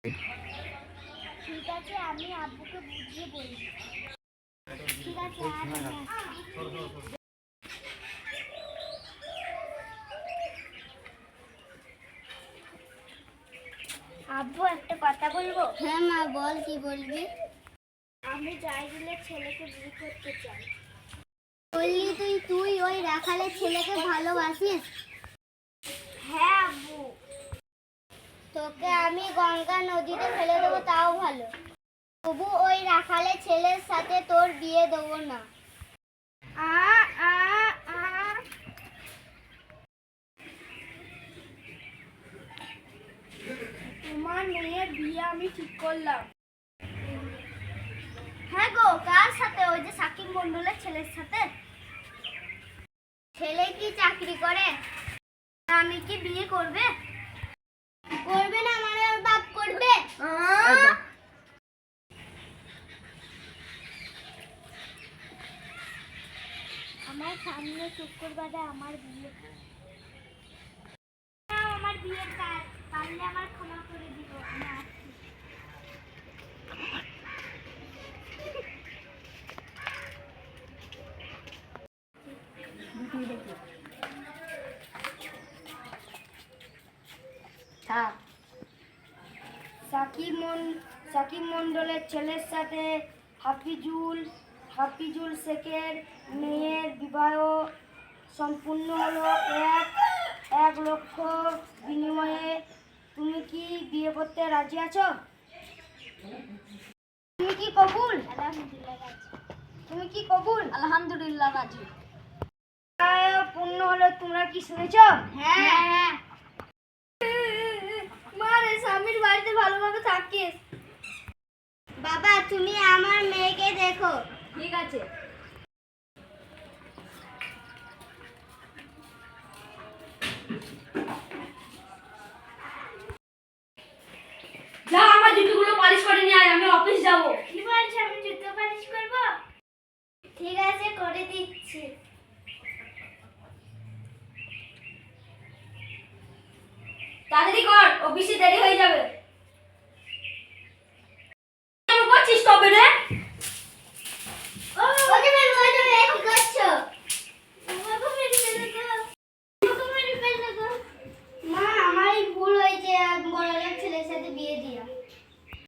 ঠিক আছে, আমি আব্বুকে বুঝিয়ে বলবো। ঠিক আছে, আব্বু একটা কথা বলবো? হ্যাঁ মা, বল, কি বলবি? আমি জাহিদুলের ছেলেকে বিয়ে করতে চাই। বললি তুই ওই রাখালের ছেলেকে ভালোবাসিস? হ্যাঁ আব্বু। তোকে আমি গঙ্গা নদীতে ফেলে দেবো তাও ভালো, তবু ওই রাখালের ছেলের সাথে তোর বিয়ে দেবো না। তোমার মেয়ের বিয়ে আমি ঠিক করলাম। হ্যাঁ গো, কার সাথে? ওই যে সাকিব মন্ডলের ছেলের সাথে। ছেলে কি চাকরি করে? আমি কি বিয়ে করবে? করবে না মানে ওর বাপ করবে। আমার সামনে শুক্রবারে আমার বিয়ে। আমার বিয়ের কাজ পারলে আমার ক্ষমা করে দিব। আমি আসছি। সাকিব মন্ডলের ছেলের সাথে হাফিজুল শেখের মেয়ের বিবাহ সম্পূর্ণ হলো 1 লক্ষ বিনিময়ে। তুমি কি বিয়ে করতে রাজি আছো? তুমি কি কবুল? আলহামদুলিল্লাহ রাজি। তুমি কি কবুল? আলহামদুলিল্লাহ রাজি। পূর্ণ হলো, তোমরা কি শুনেছ? হ্যাঁ। মারে, স্বামীর বাড়িতে ভালোভাবে থাকিস। বাবা, তুমি আমার মেয়েকে দেখো। ঠিক আছে। যা, আমার জুতোগুলো পালিশ করে নিয়ে আয়, আমি অফিস যাব। কি বলছো? আমি জুতো পালিশ করবো? ঠিক আছে, করে দিচ্ছি। তাড়াতাড়ি কর, অফিসে দেরি হয়ে যাবে।